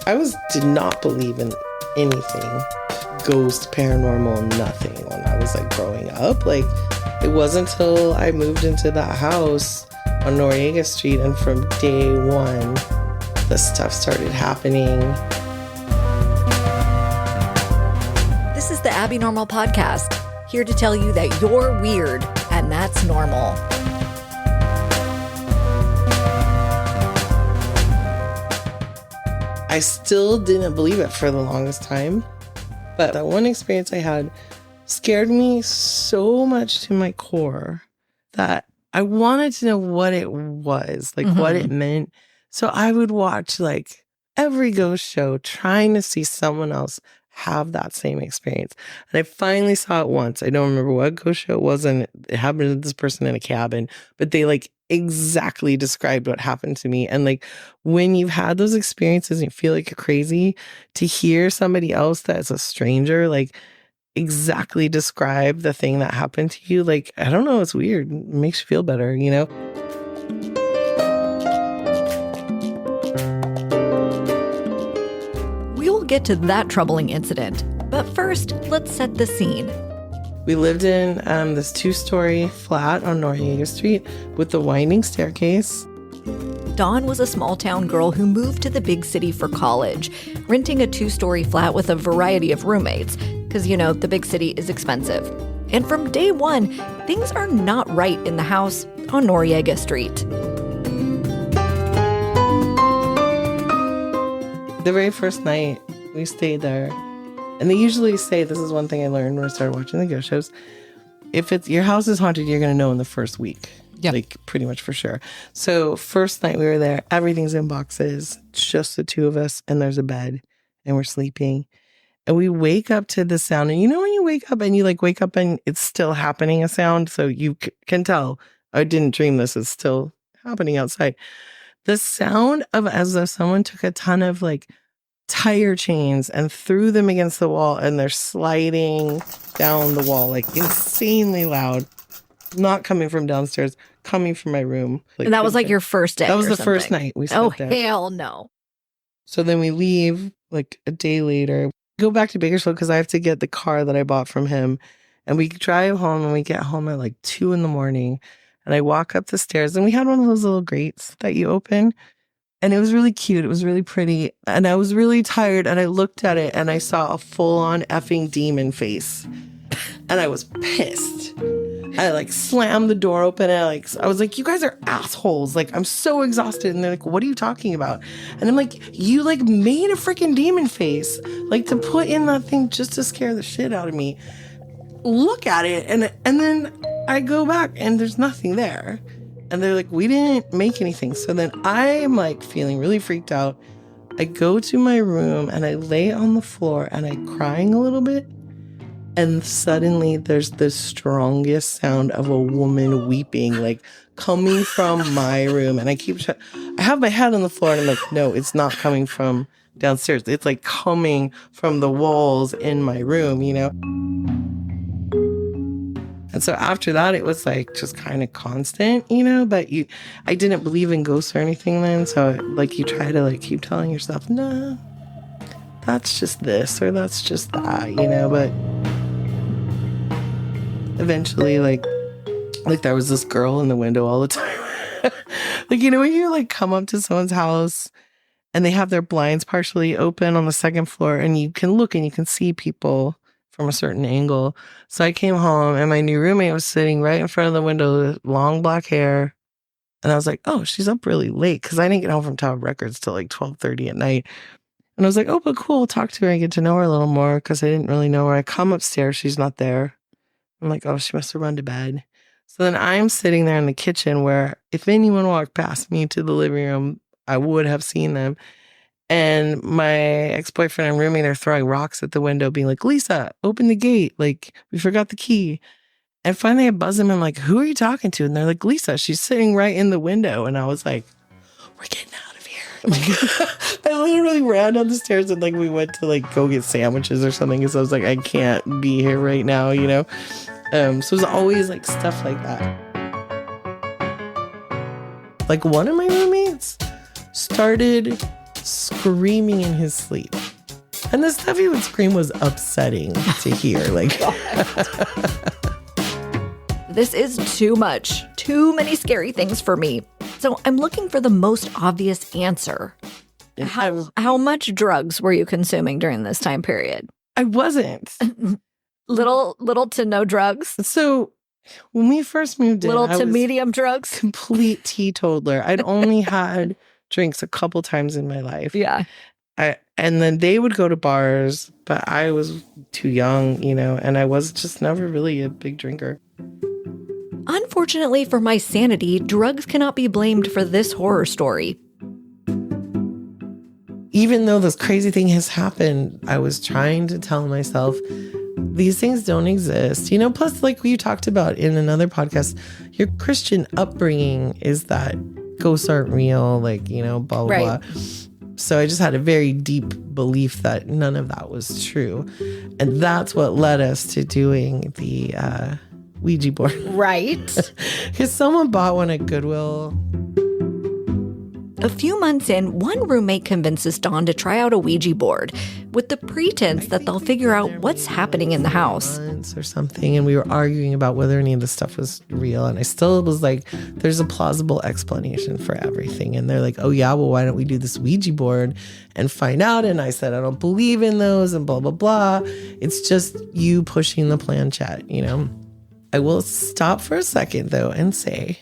did not believe in anything, ghost, paranormal, nothing when I was like growing up. Like, it wasn't until I moved into that house on Noriega Street, and from day one, the stuff started happening. This is the Abby Normal Podcast, here to tell you that you're weird and that's normal. I still didn't believe it for the longest time, but that one experience I had scared me so much to my core that I wanted to know what it was, like what it meant. So I would watch like every ghost show trying to see someone else have that same experience. And I finally saw it once. I don't remember what ghost show it was, and it happened to this person in a cabin, but they like exactly described what happened to me. And like when you've had those experiences and you feel like you're crazy, to hear somebody else that's a stranger like exactly describe the thing that happened to you, like, I don't know, it's weird. It makes you feel better, you know? We'll get to that troubling incident, but first, let's set the scene. We lived in this 2-story flat on Noriega Street with the winding staircase. Dawn was a small-town girl who moved to the big city for college, renting a 2-story flat with a variety of roommates, because, you know, the big city is expensive. And from day one, things are not right in the house on Noriega Street. The very first night we stayed there, and they usually say, this is one thing I learned when I started watching the ghost shows, if it's your house is haunted, you're going to know in the first week. Yep. Like pretty much for sure. So first night we were there, everything's in boxes, just the two of us, and there's a bed, and we're sleeping. And we wake up to the sound. And you know when you wake up and you like wake up and it's still happening, a sound, so you can tell, I didn't dream this, it's still happening outside. The sound of as though someone took a ton of like tire chains and threw them against the wall, and they're sliding down the wall like insanely loud, not coming from downstairs, coming from my room. Like, and that was like your first day. That was the first night we spent there. Hell no. So then we leave like a day later, go back to Bakersfield because I have to get the car that I bought from him, and we drive home, and we get home at like 2 a.m. and I walk up the stairs, and we had one of those little grates that you open. And it was really cute. It was really pretty. And I was really tired. And I looked at it and I saw a full-on effing demon face. And I was pissed. I like slammed the door open. And I was like, you guys are assholes. Like, I'm so exhausted. And they're like, what are you talking about? And I'm like, you like made a freaking demon face. Like to put in that thing just to scare the shit out of me. Look at it. And then I go back and there's nothing there. And they're like, we didn't make anything. So then I'm like feeling really freaked out. I go to my room and I lay on the floor and I'm crying a little bit. And suddenly there's the strongest sound of a woman weeping, like coming from my room. And I have my head on the floor and I'm like, no, it's not coming from downstairs. It's like coming from the walls in my room, you know? And so after that, it was like just kind of constant, you know, but I didn't believe in ghosts or anything then. So like you try to like keep telling yourself, nah, that's just this or that's just that, you know, but eventually like there was this girl in the window all the time. Like, you know, when you like come up to someone's house and they have their blinds partially open on the second floor and you can look and you can see people from a certain angle. So I came home and my new roommate was sitting right in front of the window with long black hair. And I was like, oh, she's up really late because I didn't get home from Tower Records till like 12:30 at night. And I was like, oh, but cool, I'll talk to her and get to know her a little more because I didn't really know her. I come upstairs, she's not there. I'm like, oh, she must have run to bed. So then I'm sitting there in the kitchen where if anyone walked past me to the living room, I would have seen them. And my ex-boyfriend and roommate are throwing rocks at the window, being like, Lisa, open the gate. Like, we forgot the key. And finally I buzz them. I'm like, who are you talking to? And they're like, Lisa, she's sitting right in the window. And I was like, we're getting out of here. Like, I literally ran down the stairs and like we went to like go get sandwiches or something. Because I was like, I can't be here right now, you know? So it was always like stuff like that. Like one of my roommates started screaming in his sleep. And the stuff he would scream was upsetting to hear. Like, this is too much. Too many scary things for me. So I'm looking for the most obvious answer. How much drugs were you consuming during this time period? I wasn't. Little to no drugs? So when we first moved in, Little I to was medium drugs? complete teetotaler. I'd only had drinks a couple times in my life. Yeah. And then they would go to bars, but I was too young, and I was just never really a big drinker. Unfortunately for my sanity, drugs cannot be blamed for this horror story. Even though this crazy thing has happened, I was trying to tell myself these things don't exist. Plus, like we talked about in another podcast, your Christian upbringing is that ghosts aren't real, blah, blah, right. blah. So I just had a very deep belief that none of that was true. And that's what led us to doing the Ouija board. Right. Because someone bought one at Goodwill. A few months in, one roommate convinces Dawn to try out a Ouija board with the pretense that they'll figure out what's happening in the house. Or something, and we were arguing about whether any of the stuff was real, and I still was like, there's a plausible explanation for everything. And they're like, oh yeah, well, why don't we do this Ouija board and find out? And I said, I don't believe in those, and blah blah blah. It's just you pushing the planchette. I will stop for a second though and say,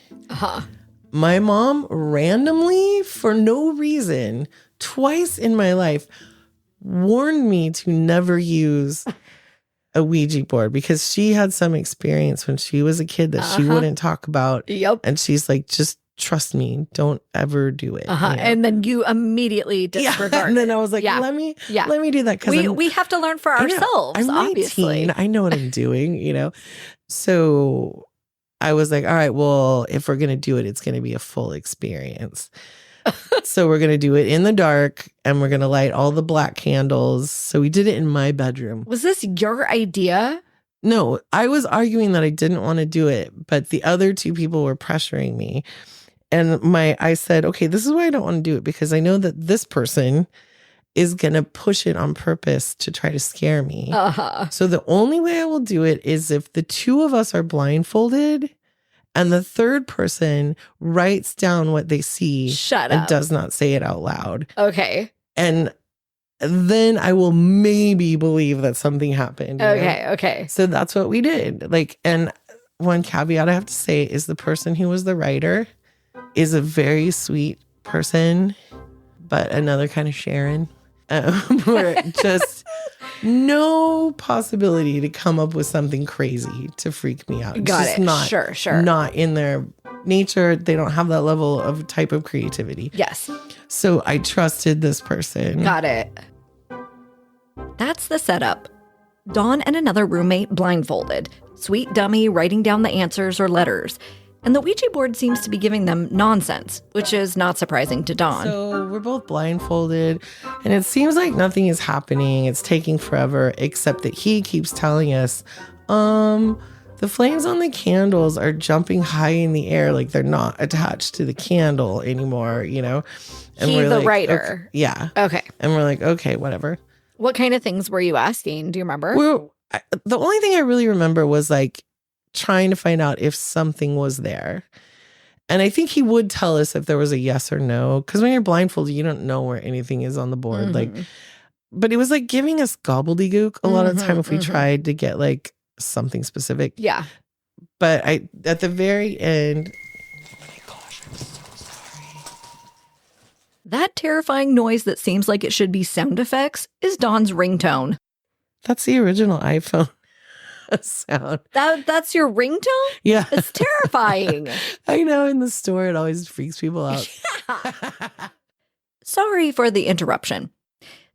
my mom randomly, for no reason, twice in my life, warned me to never use a Ouija board because she had some experience when she was a kid that she wouldn't talk about. Yep. And she's like, just trust me, don't ever do it. And then you immediately disregard. And then I was like, let me do that. Because we have to learn for ourselves, I'm 19, obviously. I know what I'm doing, So I was like, all right, well, if we're going to do it, it's going to be a full experience. So we're going to do it in the dark and we're going to light all the black candles. So we did it in my bedroom. Was this your idea? No, I was arguing that I didn't want to do it, but the other two people were pressuring me. And I said, okay, this is why I don't want to do it, because I know that this person is going to push it on purpose to try to scare me. So the only way I will do it is if the two of us are blindfolded and the third person writes down what they see and does not say it out loud. Okay. And then I will maybe believe that something happened. Okay. So that's what we did. And one caveat I have to say is the person who was the writer is a very sweet person, but another kind of Sharon. Where just no possibility to come up with something crazy to freak me out. Got just it. Not, Sure. Not in their nature. They don't have that level of type of creativity. Yes. So I trusted this person. Got it. That's the setup. Dawn and another roommate blindfolded. Sweet dummy writing down the answers or letters. And the Ouija board seems to be giving them nonsense, which is not surprising to Dawn. So we're both blindfolded, and it seems like nothing is happening. It's taking forever, except that he keeps telling us, the flames on the candles are jumping high in the air, like they're not attached to the candle anymore, And He's the writer. Okay, yeah. Okay. And we're like, okay, whatever. What kind of things were you asking? Do you remember? The only thing I really remember was trying to find out if something was there. And I think he would tell us if there was a yes or no. Because when you're blindfolded, you don't know where anything is on the board. But it was giving us gobbledygook a lot of the time if we tried to get something specific. Yeah. But at the very end, oh my gosh, I'm so sorry. That terrifying noise that seems like it should be sound effects is Dawn's ringtone. That's the original iPhone sound. That's your ringtone? Yeah. It's terrifying. I know, in the store it always freaks people out. Sorry for the interruption.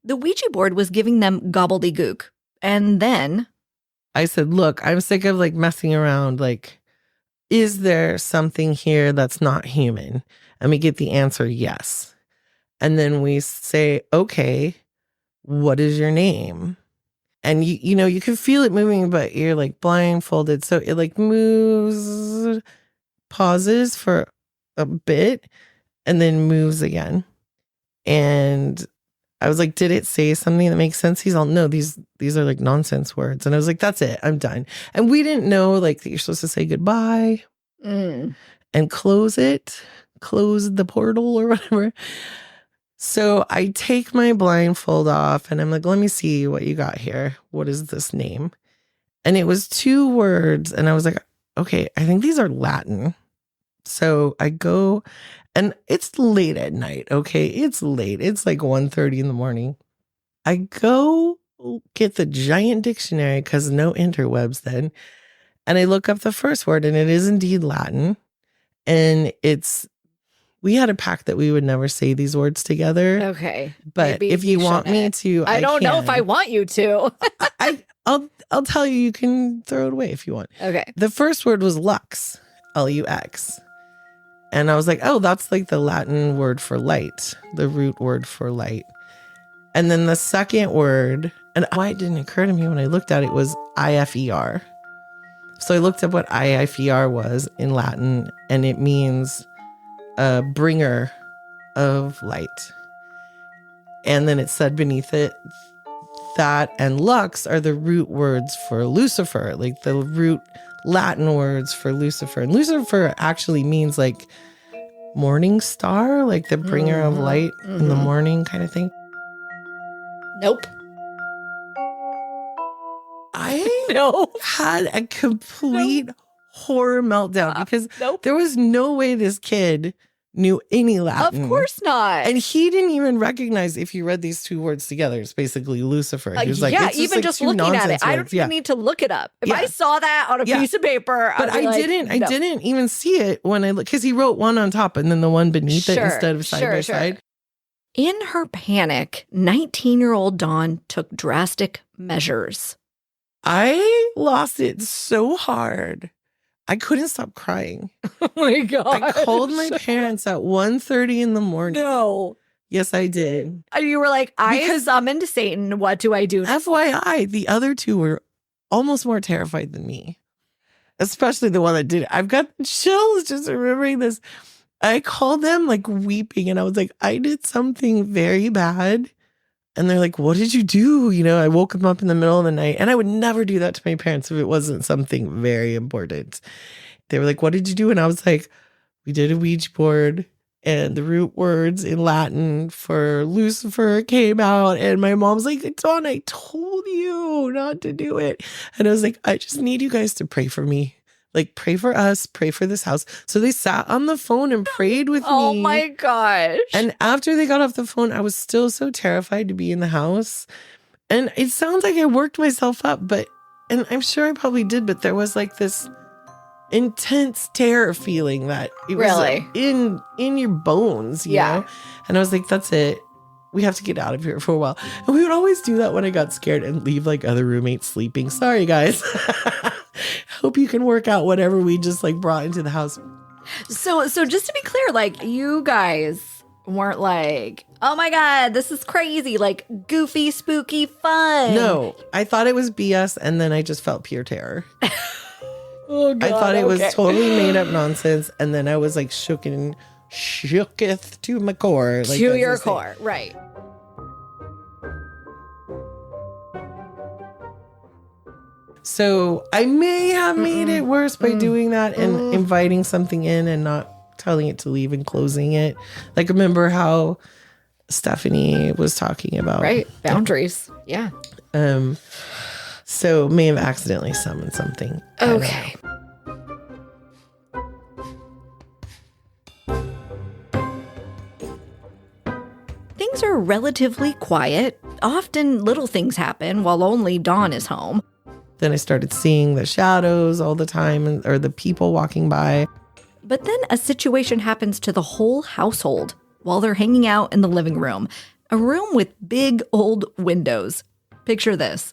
The Ouija board was giving them gobbledygook. And then I said, look, I'm sick of messing around. Is there something here that's not human? And we get the answer, yes. And then we say, okay, what is your name? And you can feel it moving, but you're blindfolded. So it moves, pauses for a bit, and then moves again. And I was like, did it say something that makes sense? He's all, no, these are like nonsense words. And I was like, that's it. I'm done. And we didn't know like that you're supposed to say goodbye and close the portal or whatever. So I take my blindfold off and I'm like, let me see what you got here. What is this name? And it was 2 words. And I was like, okay, I think these are Latin. So I go, and it's late at night. Okay, it's late. It's like 1:30 in the morning. I go get the giant dictionary because no interwebs then. And I look up the first word and it is indeed Latin. And we had a pact that we would never say these words together. Okay. But if you want me to, I don't know if I want you to. I'll tell you, you can throw it away if you want. Okay. The first word was lux, Lux. And I was like, oh, that's like the Latin word for light, the root word for light. And then the second word, and why it didn't occur to me when I looked at it, was IFER. So I looked up what IFER was in Latin, and it means a bringer of light. And then it said beneath it, that and lux are the root words for Lucifer, like the root Latin words for Lucifer. And Lucifer actually means like morning star, like the bringer of light in the morning kind of thing. Nope. I had a complete horror meltdown because there was no way this kid knew any Latin. Of course not. And he didn't even recognize if you read these 2 words together, it's basically Lucifer. He was like, yeah, it's even just looking at it. I don't even need to look it up. If I saw that on a piece of paper, I didn't even see it when I looked, because he wrote one on top and then the one beneath it instead of side by side. In her panic, 19-year-old Dawn took drastic measures. I lost it so hard. I couldn't stop crying. Oh my God. I called my parents at 1:30 in the morning. No. Yes, I did. You were like, I summoned Satan. What do I do now? FYI, the other 2 were almost more terrified than me. Especially the one that did it. I've got chills just remembering this. I called them like weeping and I was like, I did something very bad. And they're like, what did you do? You know, I woke them up in the middle of the night, and I would never do that to my parents if it wasn't something very important. They were like, what did you do? And I was like, we did a Ouija board and the root words in Latin for Lucifer came out. And my mom's like, Dawn, I told you not to do it. And I was like, I just need you guys to pray for me. Like, pray for us, pray for this house. So they sat on the phone and prayed with me. Oh my gosh. And after they got off the phone, I was still so terrified to be in the house. And it sounds like I worked myself up, and I'm sure I probably did, but there was like this intense terror feeling that it was in your bones, you know? And I was like, that's it. We have to get out of here for a while. And we would always do that when I got scared and leave like other roommates sleeping. Sorry, guys. Hope you can work out whatever we just like brought into the house. So just to be clear, like you guys weren't like, oh my God, this is crazy, like goofy, spooky fun. No, I thought it was BS, and then I just felt pure terror. Oh God, I thought it was totally made up nonsense, and then I was like shooketh to my core. Like, to your core, right. So I may have made it worse by doing that and inviting something in and not telling it to leave and closing it. Like, remember how Stephanie was talking about boundaries. Yeah. So may have accidentally summoned something. Okay. Things are relatively quiet. Often little things happen while only Dawn is home. Then I started seeing the shadows all the time, or the people walking by. But then a situation happens to the whole household while they're hanging out in the living room. A room with big old windows. Picture this.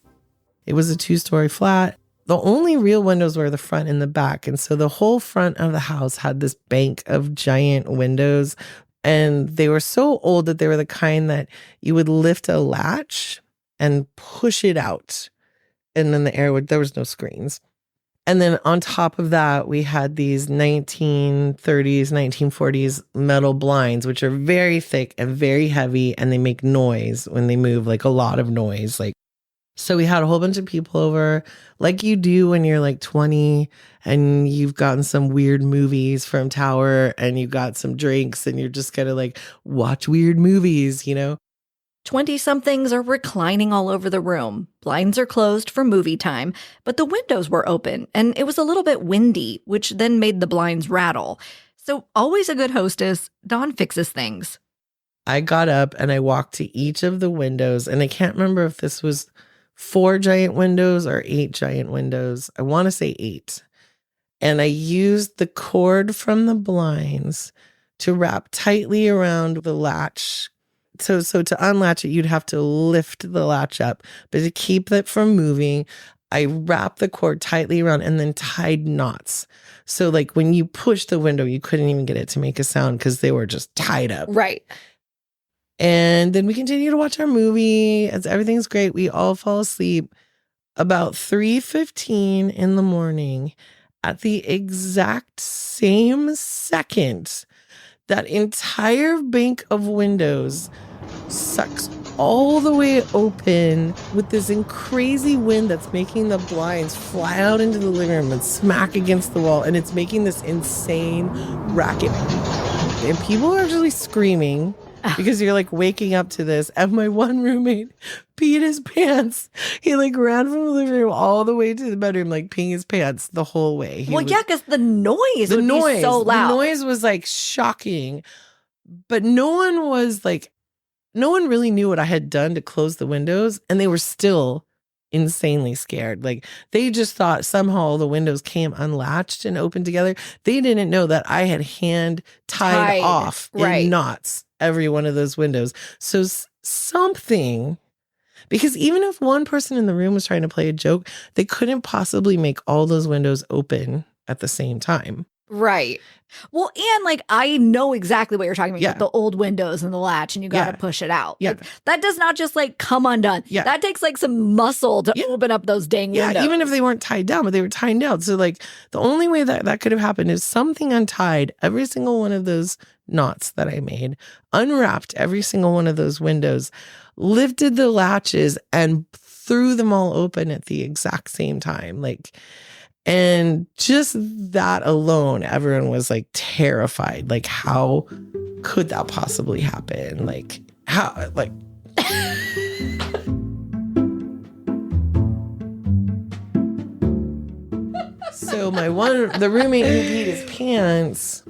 It was a 2-story flat. The only real windows were the front and the back. And so the whole front of the house had this bank of giant windows. And they were so old that they were the kind that you would lift a latch and push it out. And then the air there was no screens. And then on top of that, we had these 1930s, 1940s metal blinds, which are very thick and very heavy, and they make noise when they move, like a lot of noise. Like, so we had a whole bunch of people over, like you do when you're like 20 and you've gotten some weird movies from Tower and you got some drinks and you're just gonna like watch weird movies, you know? 20-somethings are reclining all over the room. Blinds are closed for movie time, but the windows were open, and it was a little bit windy, which then made the blinds rattle. So, always a good hostess, Dawn fixes things. I got up and I walked to each of the windows, and I can't remember if this was 4 giant windows or 8 giant windows. I want to say 8. And I used the cord from the blinds to wrap tightly around the latch. So to unlatch it, you'd have to lift the latch up. But to keep it from moving, I wrapped the cord tightly around and then tied knots. So like when you push the window, you couldn't even get it to make a sound because they were just tied up. Right. And then we continue to watch our movie. As everything's great. We all fall asleep about 3:15 in the morning. At the exact same second, that entire bank of windows sucks all the way open with this crazy wind that's making the blinds fly out into the living room and smack against the wall. And it's making this insane racket. And people are actually screaming because you're like waking up to this. And my one roommate peed his pants. He like ran from the living room all the way to the bedroom, like peeing his pants the whole way. Yeah, because the noise would be so loud. The noise was like shocking, but no one really knew what I had done to close the windows, and they were still insanely scared. Like they just thought somehow the windows came unlatched and opened together. They didn't know that I had hand tied off in knots every one of those windows. So something, because even if one person in the room was trying to play a joke, they couldn't possibly make all those windows open at the same time. Right. Well, and like I know exactly what you're talking about. Yeah. The old windows and the latch, and you got to push it out. Yeah. Like, that does not just like come undone. Yeah. That takes like some muscle to open up those dang windows. Yeah, even if they weren't tied down, but they were tied down. So like the only way that could have happened is something untied every single one of those knots that I made, unwrapped every single one of those windows, lifted the latches and threw them all open at the exact same time. Like, and just that alone, everyone was like terrified. Like, how could that possibly happen? Like, how, like. So the roommate who peed his pants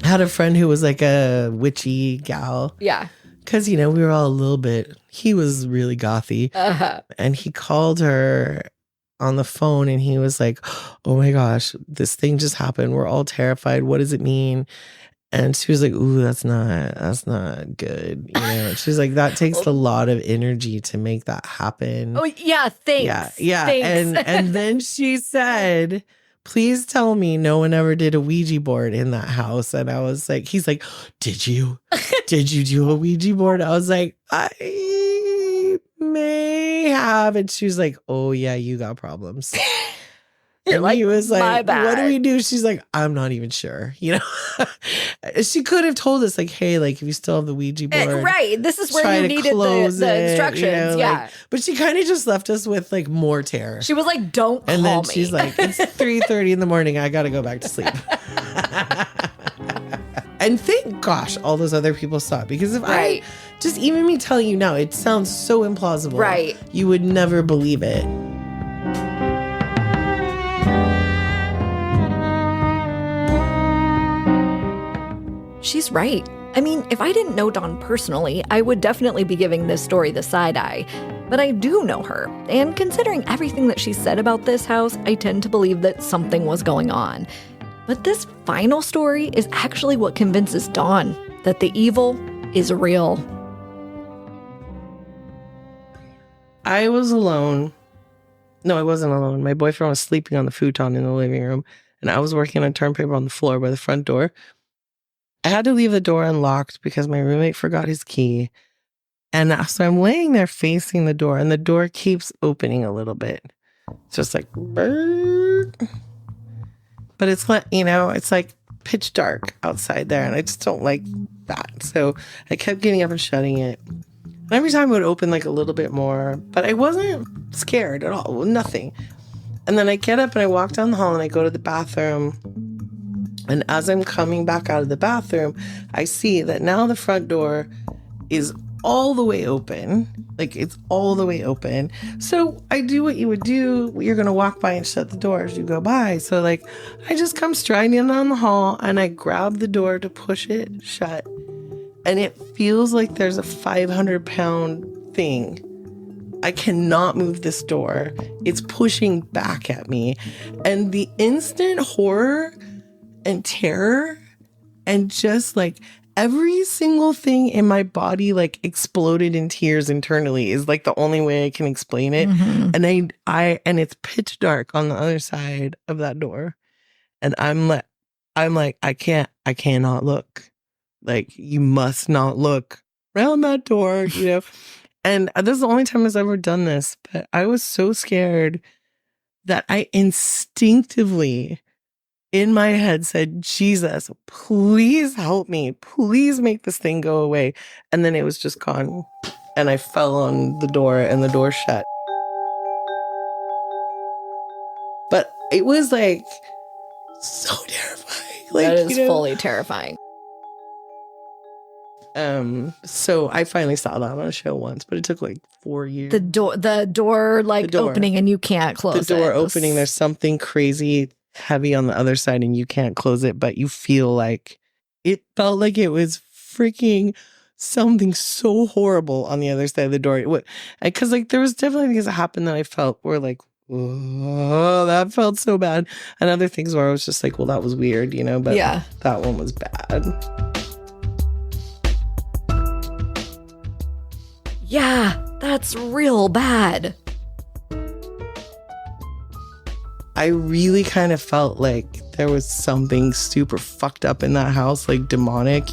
had a friend who was like a witchy gal. Yeah. Because, we were all a little bit, he was really gothy. Uh-huh. And he called her on the phone and he was like, oh my gosh, this thing just happened. We're all terrified. What does it mean? And she was like, ooh, that's not good. She's like, that takes a lot of energy to make that happen. Oh, yeah. Thanks. Yeah. Thanks. And then she said, please tell me no one ever did a Ouija board in that house. And I was like, he's like, did you do a Ouija board? I was like, I may have. And she was like, oh yeah, you got problems. And like, he was like, what do we do? She's like, I'm not even sure. She could have told us like, hey, like if you still have the Ouija board. Right. This is where you needed the instructions. Yeah. But she kind of just left us with like more terror. She was like, don't call me. And then she's like, it's 3:30 in the morning. I got to go back to sleep. And thank gosh, all those other people saw it. Because if I, just even me telling you now, it sounds so implausible. Right. You would never believe it. She's right. I mean, if I didn't know Dawn personally, I would definitely be giving this story the side eye. But I do know her, and considering everything that she said about this house, I tend to believe that something was going on. But this final story is actually what convinces Dawn that the evil is real. I was alone. No, I wasn't alone. My boyfriend was sleeping on the futon in the living room, and I was working on term paper on the floor by the front door. I had to leave the door unlocked because my roommate forgot his key. And so I'm laying there facing the door, and the door keeps opening a little bit. Just like, brrr. But it's like, it's like pitch dark outside there, and I just don't like that. So I kept getting up and shutting it. And every time it would open like a little bit more, but I wasn't scared at all, nothing. And then I get up and I walk down the hall and I go to the bathroom. And as I'm coming back out of the bathroom, I see that now the front door is all the way open. Like, it's all the way open. So I do what you would do. You're going to walk by and shut the door as you go by. So, like, I just come striding down the hall and I grab the door to push it shut. And it feels like there's a 500-pound thing. I cannot move this door. It's pushing back at me. And the instant horror and terror and just like every single thing in my body like exploded in tears internally is like the only way I can explain it. And and it's pitch dark on the other side of that door. And I'm like, I cannot look. Like, you must not look around that door, And this is the only time I've ever done this, but I was so scared that I instinctively in my head said, Jesus, please help me. Please make this thing go away. And then it was just gone. And I fell on the door and the door shut. But it was like so terrifying. Like, that is fully terrifying. So I finally saw that on a show once, but it took like 4 years. The door opening and you can't close it. The door opening, there's something crazy heavy on the other side and you can't close it, but you feel like it felt like it was freaking something so horrible on the other side of the door. Because like there was definitely things that happened that I felt were like, oh, that felt so bad. And other things where I was just like, well, that was weird, but yeah, that one was bad. Yeah, that's real bad. I really kind of felt like there was something super fucked up in that house, like demonic,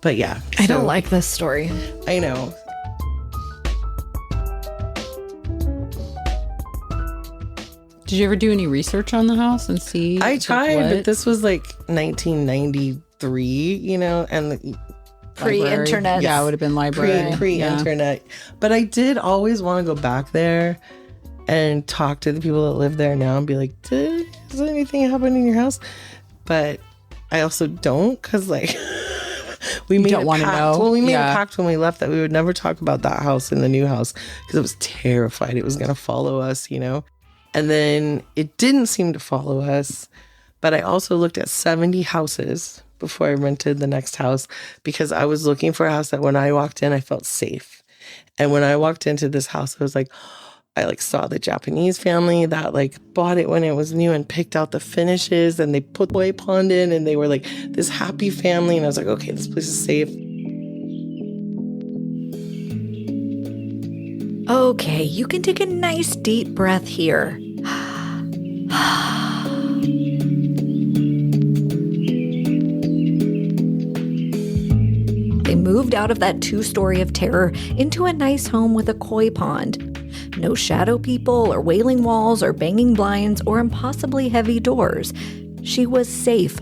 But yeah. I don't like this story. I know. Did you ever do any research on the house and see? I tried, but this was like 1993, and pre-internet. Yeah, it would have been library. Pre-internet. Yeah. But I did always want to go back there and talk to the people that live there now and be like, is there anything happening in your house? But I also don't, because like we made a pact. Well, we made a pact when we left that we would never talk about that house in the new house because I was terrified it was going to follow us, And then it didn't seem to follow us. But I also looked at 70 houses before I rented the next house because I was looking for a house that when I walked in, I felt safe. And when I walked into this house, I was like, I like saw the Japanese family that like bought it when it was new and picked out the finishes and they put koi pond in and they were like this happy family. And I was like, okay, this place is safe. Okay, you can take a nice deep breath here. They moved out of that 2-story of terror into a nice home with a koi pond. No shadow people or wailing walls or banging blinds or impossibly heavy doors. She was safe.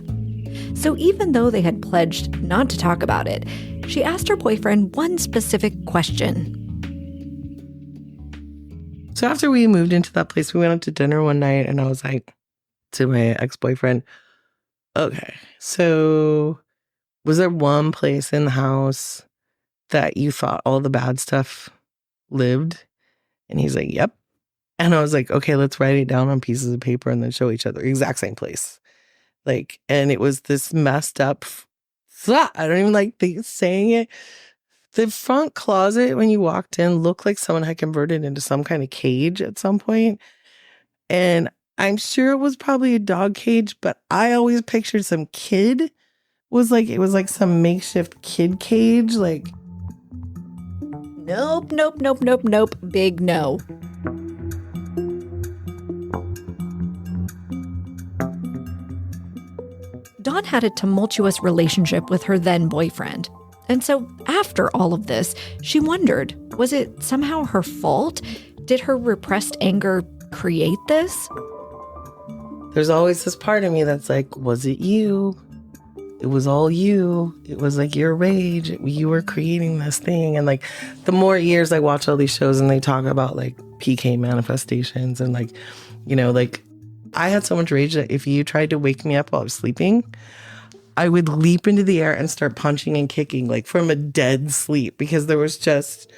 So even though they had pledged not to talk about it, she asked her boyfriend one specific question. So after we moved into that place, we went out to dinner one night and I was like to my ex-boyfriend, okay, so was there one place in the house that you thought all the bad stuff lived? And he's like, yep. And I was like, okay, let's write it down on pieces of paper and then show each other. Exact same place. Like, and it was this messed up, I don't even like saying it. The front closet, when you walked in, looked like someone had converted into some kind of cage at some point. And I'm sure it was probably a dog cage, but I always pictured some kid. It was like some makeshift kid cage. Like, Nope. Big no. Dawn had a tumultuous relationship with her then boyfriend. And so after all of this, she wondered, was it somehow her fault? Did her repressed anger create this? there's always this part of me that's like, was it you? It was all you. It was like your rage. You were creating this thing. And like the more years I watch all these shows and they talk about like PK manifestations and like, you know, like I had so much rage that if you tried to wake me up while I was sleeping, I would leap into the air and start punching and kicking like from a dead sleep, because there was just,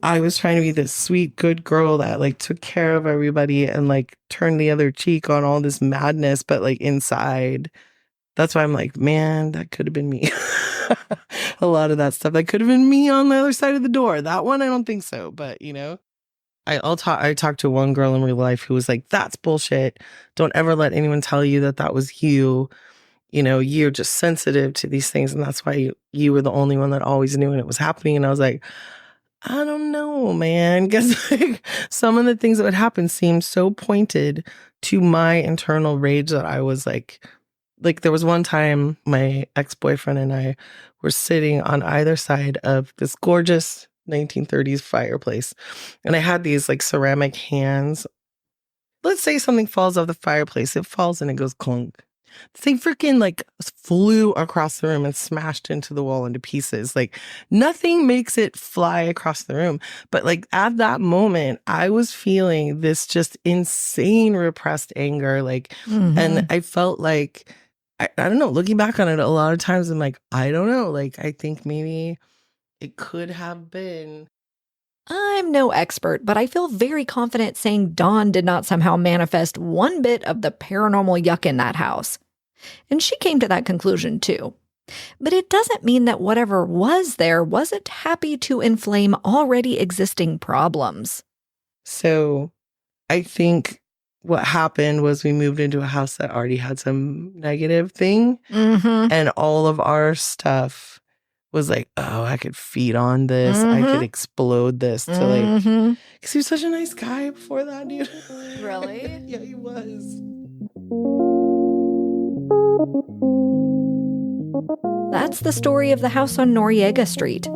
I was trying to be this sweet, good girl that like took care of everybody and like turned the other cheek on all this madness. But like inside, that's why I'm like, man, that could have been me. A lot of that stuff. That could have been me on the other side of the door. That one, I don't think so. But, you know, I talked to one girl in real life who was like, that's bullshit. Don't ever let anyone tell you that that was you. You know, you're just sensitive to these things. And that's why you were the only one that always knew when it was happening. And I was like, I don't know, man. Because like, some of the things that would happen seemed so pointed to my internal rage that I was like there was one time my ex-boyfriend and I were sitting on either side of this gorgeous 1930s fireplace. And I had these like ceramic hands. Let's say something falls off the fireplace. It falls and it goes clunk. The thing freaking like flew across the room and smashed into the wall into pieces. Like nothing makes it fly across the room. But like at that moment, I was feeling this just insane repressed anger. Like, and I felt like, I don't know, looking back on it a lot of times, I'm like, I don't know. Like, I think maybe it could have been. I'm no expert, but I feel very confident saying Dawn did not somehow manifest one bit of the paranormal yuck in that house. And she came to that conclusion too. But it doesn't mean that whatever was there wasn't happy to inflame already existing problems. So I think what happened was we moved into a house that already had some negative thing. And all of our stuff was like, oh, I could feed on this. I could explode this to like, because he was such a nice guy before that, dude. Really? Yeah, he was. That's the story of the house on Noriega Street.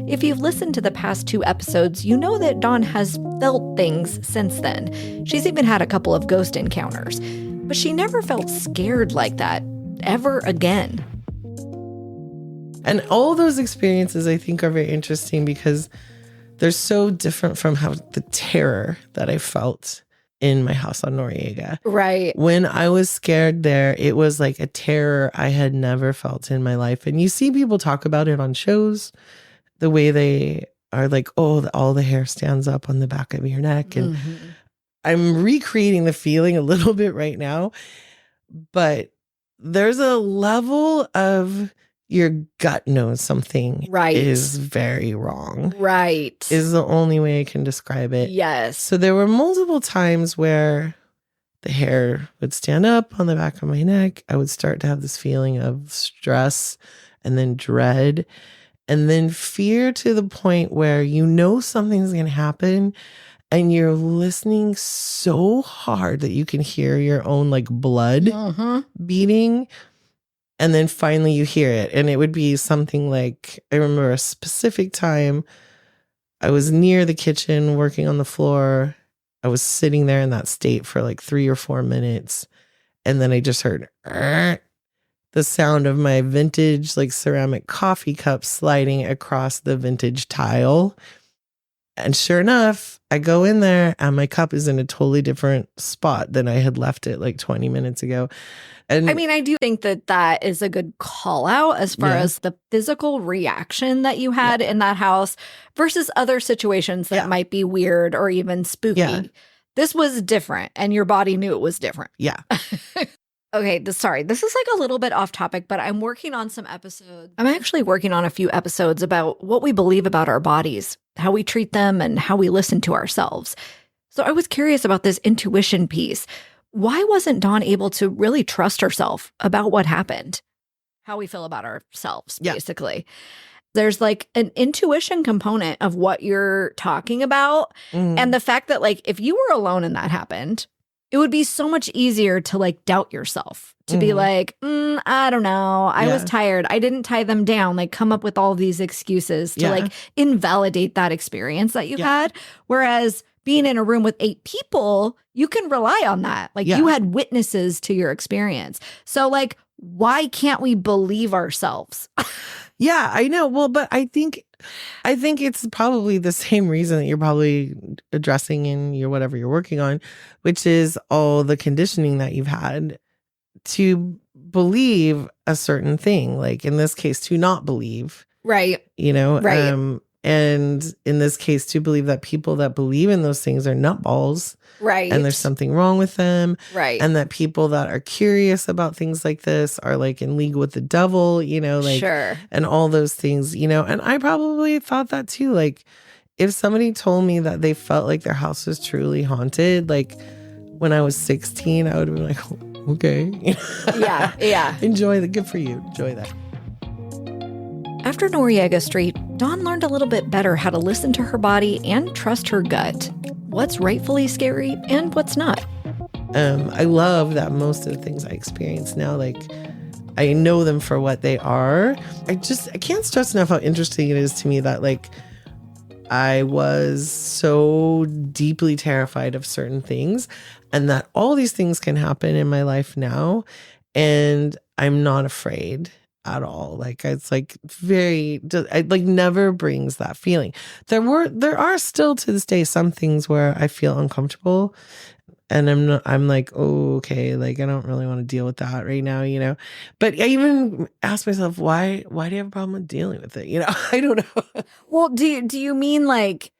If you've listened to the past 2 episodes, you know that Dawn has felt things since then. She's even had a couple of ghost encounters. But she never felt scared like that, ever again. And all those experiences, I think, are very interesting because they're so different from how the terror that I felt in my house on Noriega. Right. When I was scared there, it was like a terror I had never felt in my life. And you see people talk about it on shows, the way they are like, oh, all the hair stands up on the back of your neck. And I'm recreating the feeling a little bit right now. But there's a level of your gut knows something is very wrong. Right. Is the only way I can describe it. Yes. So there were multiple times where the hair would stand up on the back of my neck. I would start to have this feeling of stress and then dread and then fear, to the point where you know something's going to happen and you're listening so hard that you can hear your own like blood beating. And then finally you hear it. And it would be something like, I remember a specific time I was near the kitchen working on the floor. I was sitting there in that state for like 3 or 4 minutes. And then I just heard the sound of my vintage like ceramic coffee cup sliding across the vintage tile. And sure enough, I go in there and my cup is in a totally different spot than I had left it like 20 minutes ago. And I mean, I do think that that is a good call out as far as the physical reaction that you had in that house versus other situations that might be weird or even spooky. Yeah. This was different and your body knew it was different. Yeah. Okay, sorry. This is like a little bit off topic, but I'm working on some episodes. I'm actually working on a few episodes about what we believe about our bodies, how we treat them, and how we listen to ourselves. So I was curious about this intuition piece. Why wasn't Dawn able to really trust herself about what happened? How we feel about ourselves, basically. There's like an intuition component of what you're talking about. And the fact that like if you were alone and that happened, it would be so much easier to like doubt yourself, to be like, I don't know. I was tired. I didn't tie them down. Like come up with all these excuses to like invalidate that experience that you had. Whereas being in a room with 8 people, you can rely on that. Like Yeah. you had witnesses to your experience. So like, why can't we believe ourselves? Yeah, I know. Well, but I think it's probably the same reason that you're probably addressing in your whatever you're working on, which is all the conditioning that you've had to believe a certain thing. Like in this case, to not believe, Right. right. And in this case, to believe that people that believe in those things are nutballs, Right. and there's something wrong with them, Right. and that people that are curious about things like this are like in league with the devil, like, sure. and all those things, and I probably thought that too. Like, if somebody told me that they felt like their house was truly haunted, like when I was 16, I would have been like, oh, okay, Yeah. enjoy the good for you, enjoy that. After Noriega Street, Dawn learned a little bit better how to listen to her body and trust her gut. What's rightfully scary and what's not. I love that most of the things I experience now, like, I know them for what they are. I can't stress enough how interesting it is to me that, like, I was so deeply terrified of certain things, and that all these things can happen in my life now, and I'm not afraid at all. Like, it's like it like never brings that feeling. There are still to this day some things where I feel uncomfortable, and I'm like, oh, okay, like I don't really want to deal with that right now, but I even ask myself, why do you have a problem with dealing with it? I don't know. Well, do you mean like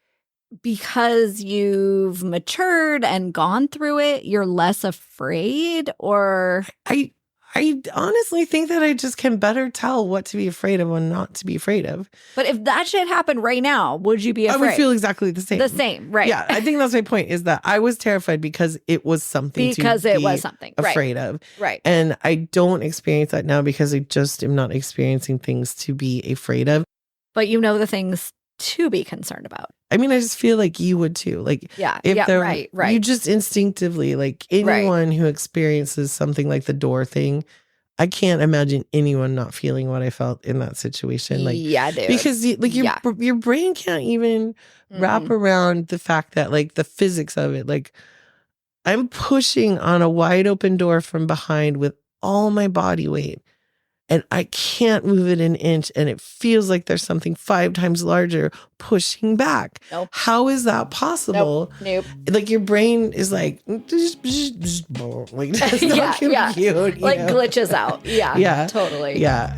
because you've matured and gone through it, you're less afraid? Or I honestly think that I just can better tell what to be afraid of and not to be afraid of. But if that shit happened right now, would you be afraid? I would feel exactly the same. The same, right? Yeah, I think that's my point, is that I was terrified because it was something afraid of. Right. And I don't experience that now because I just am not experiencing things to be afraid of. But you know the things to be concerned about. I mean, I just feel like you would too. Like, right. You just instinctively, like anyone who experiences something like the door thing, I can't imagine anyone not feeling what I felt in that situation. Like, yeah, dude. Because your brain can't even wrap around the fact that, like, the physics of it. Like, I'm pushing on a wide open door from behind with all my body weight, and I can't move it an inch, and it feels like there's something 5 times larger pushing back. Nope. How is that possible? Nope. Like, your brain is like, like, it's not compute, like glitches out. Yeah, totally. Yeah.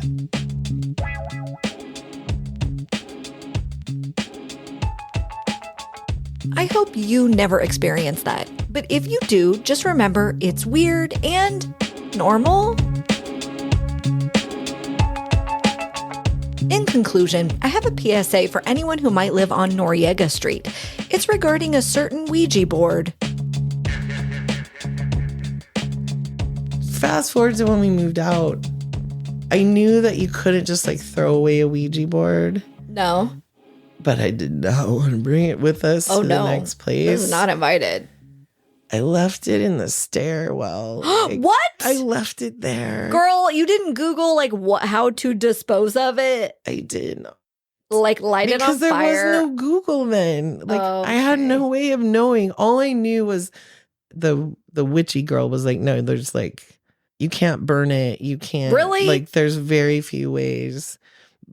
I hope you never experience that. But if you do, just remember it's weird and normal. In conclusion, I have a PSA for anyone who might live on Noriega Street. It's regarding a certain Ouija board. Fast forward to when we moved out, I knew that you couldn't just like throw away a Ouija board. No. But I did not want to bring it with us to the next place. This is not invited. I left it in the stairwell. What? I left it there. Girl, you didn't Google like how to dispose of it? I did. Like light it on fire? Because there was no Google then. Like, I had no way of knowing. All I knew was the witchy girl was like, no, there's like, you can't burn it. You can't. Really? Like, there's very few ways.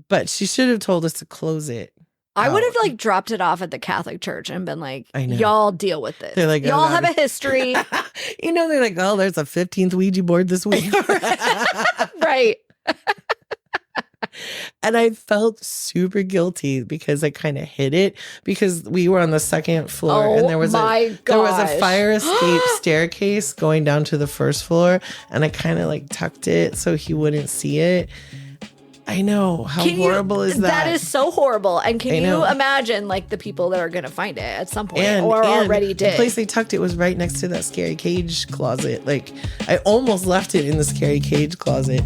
But she should have told us to close it. I would have like dropped it off at the Catholic Church and been like, I know. Y'all deal with this. They're like, y'all have a history. They're like, oh, there's a 15th Ouija board this week. Right. And I felt super guilty because I kind of hid it because we were on the 2nd floor and there was a fire escape staircase going down to the 1st floor, and I kind of like tucked it so he wouldn't see it. I know. How horrible is that? That is so horrible. And can you imagine like the people that are going to find it at some point or already did? The place they tucked it was right next to that scary cage closet. Like, I almost left it in the scary cage closet.